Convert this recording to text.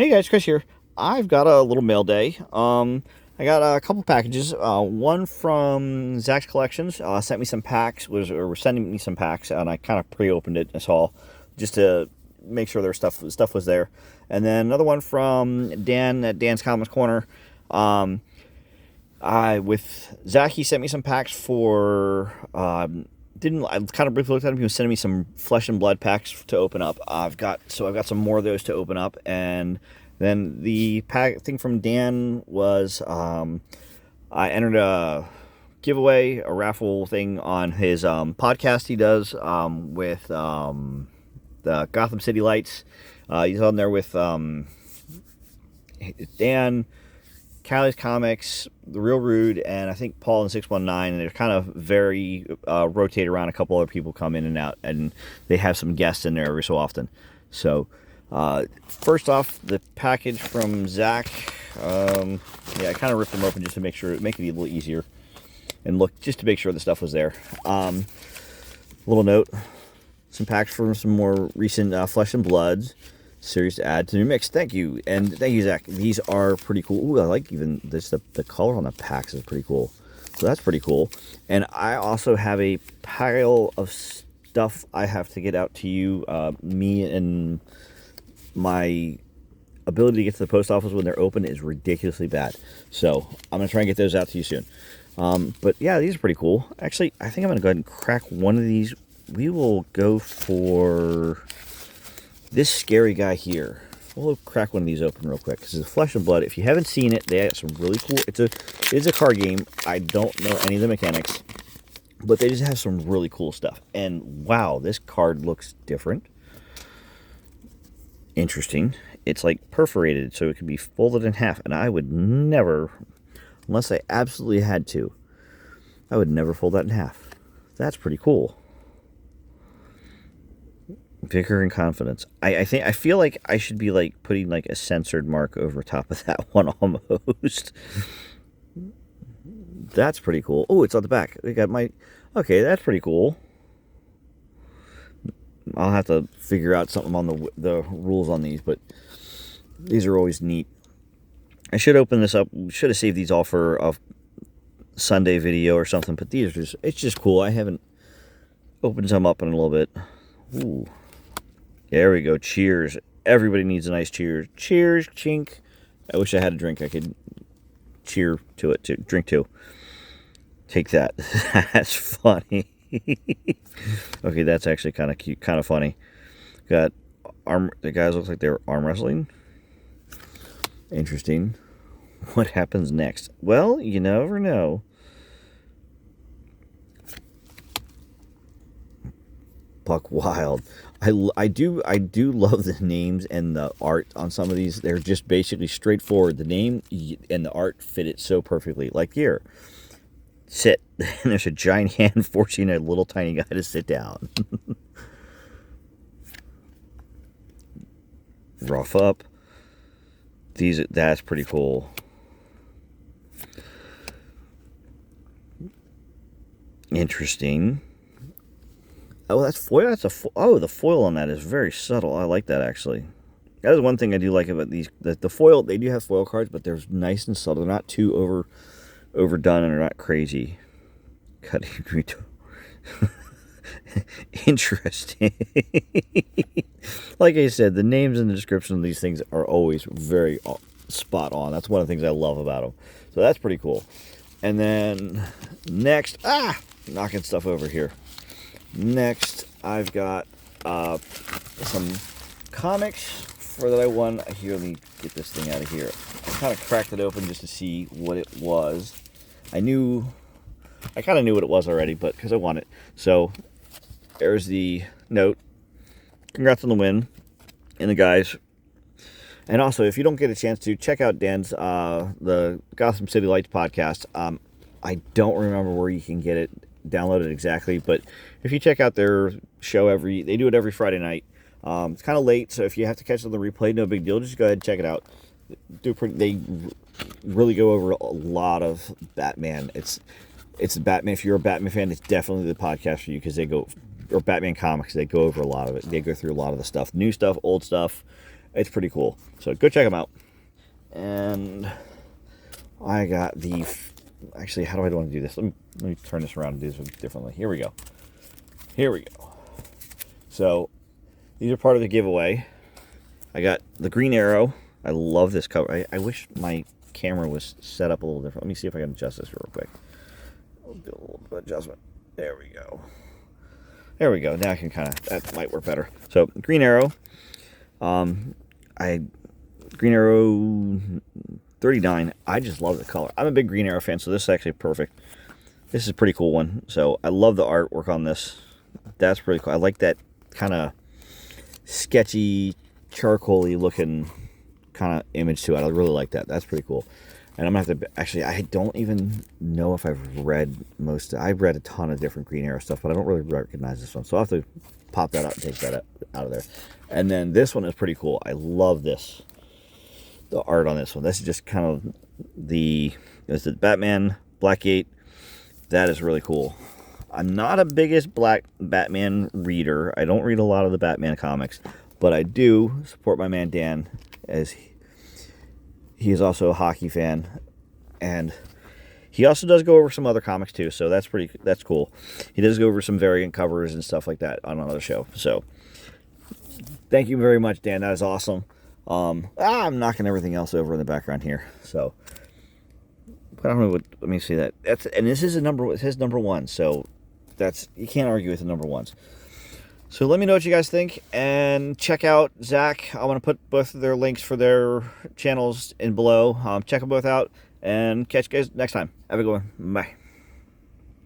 Hey guys, Chris here. I've got a little mail day. I got a couple packages. One from Zach's Collections sent me some packs, or sending me some packs, and I kind of pre-opened it this all just to make sure their stuff was there. And then another one from Dan at Dan's Comics Corner. I with Zach, he sent me some packs for. I kind of briefly looked at him. He was sending me some Flesh and Blood packs to open up. I've got some more of those to open up, and then the pack thing from Dan was I entered a giveaway, a raffle thing on his podcast he does with the Gotham City Lights. He's on there with Dan, Callie's Comics, The Real Rude, and I think Paul and 619, and they're kind of very rotate around. A couple other people come in and out, and they have some guests in there every so often. So, first off, the package from Zach, I kind of ripped them open just to make it a little easier, and look, just to make sure the stuff was there. Little note, some packs from some more recent Flesh and Bloods series to add to the mix. Thank you, and thank you, Zach. These are pretty cool. Ooh, I like even this. The color on the packs is pretty cool. So that's pretty cool. And I also have a pile of stuff I have to get out to you. Me and my ability to get to the post office when they're open is ridiculously bad. So I'm gonna try and get those out to you soon. But yeah, these are pretty cool. Actually, I think I'm gonna go ahead and crack one of these. We will go for this scary guy here. We'll crack one of these open real quick because it's Flesh and Blood. If you haven't seen it, they have some really cool. It's a card game. I don't know any of the mechanics, but they just have some really cool stuff. And wow, this card looks different. Interesting. It's like perforated, so it can be folded in half. And I would never, unless I absolutely had to, I would never fold that in half. That's pretty cool. Vigor and confidence. I feel like I should be like putting like a censored mark over top of that one almost. That's pretty cool. Oh, it's on the back. We got okay, that's pretty cool. I'll have to figure out something on the rules on these, but these are always neat. I should open this up. Should have saved these all for a Sunday video or something, but it's just cool. I haven't opened some up in a little bit. Ooh. There we go. Cheers. Everybody needs a nice cheers. Cheers, chink. I wish I had a drink I could cheer to it, to drink to. Take that. That's funny. Okay, that's actually kind of cute, kind of funny. Got the guys look like they were arm wrestling. Interesting. What happens next? Well, you never know. Buck Wild. I do love the names and the art on some of these. They're just basically straightforward. The name and the art fit it so perfectly. Like here, sit. And there's a giant hand forcing a little tiny guy to sit down. Rough up. That's pretty cool. Interesting. Oh, that's foil. The foil on that is very subtle. I like that, actually. That is one thing I do like about these. The foil, they do have foil cards, but they're nice and subtle. They're not too overdone, and they're not crazy. Cutting Rito. Interesting. Like I said, the names and the description of these things are always very spot on. That's one of the things I love about them. So that's pretty cool. And then next, knocking stuff over here. Next, I've got some comics that I won. Here, let me get this thing out of here. I kind of cracked it open just to see what it was. I kind of knew what it was already, but because I won it. So, there's the note. Congrats on the win. And the guys. And also, if you don't get a chance to, check out Dan's, the Gotham City Lights podcast. I don't remember where you can get it downloaded exactly, but if you check out their show they do it every Friday night. It's kind of late, so if you have to catch it on the replay, no big deal. Just go ahead and check it out. They really go over a lot of Batman. It's Batman. If you're a Batman fan, it's definitely the podcast for you because or Batman comics. They go over a lot of it. They go through a lot of the stuff, new stuff, old stuff, It's pretty cool. So go check them out. And I got the... Actually, how do I want to do this? Let me turn this around and do this differently. Here we go. Here we go. So these are part of the giveaway. I got the Green Arrow. I love this cover. I wish my camera was set up a little different. Let me see if I can adjust this real quick. I'll do a little bit of adjustment. There we go. There we go. Now I can kind of, that might work better. So Green Arrow. Green Arrow 39. I just love the color. I'm a big Green Arrow fan, so this is actually perfect. This is a pretty cool one. So I love the artwork on this. That's pretty cool. I like that kind of sketchy, charcoal-y looking kind of image to it. I really like that. That's pretty cool. And I'm going to have to... Actually, I don't even know if I've read most... I've read a ton of different Green Arrow stuff, but I don't really recognize this one. So I'll have to pop that out and take that out of there. And then this one is pretty cool. I love this. The art on this one. This is just kind of the... It's the Batman Blackgate. That is really cool. I'm not a biggest Batman reader. I don't read a lot of the Batman comics. But I do support my man Dan, as he is also a hockey fan, and he also does go over some other comics too. So that's cool. He does go over some variant covers and stuff like that on another show. So thank you very much, Dan. That is awesome. I'm knocking everything else over in the background here. So, but I don't know what. Let me see that. This is a number. It says number 1. So you can't argue with the number 1s. So let me know what you guys think, and check out Zach. I'm going to put both of their links for their channels in below. Check them both out, and catch you guys next time. Have a good one. Bye.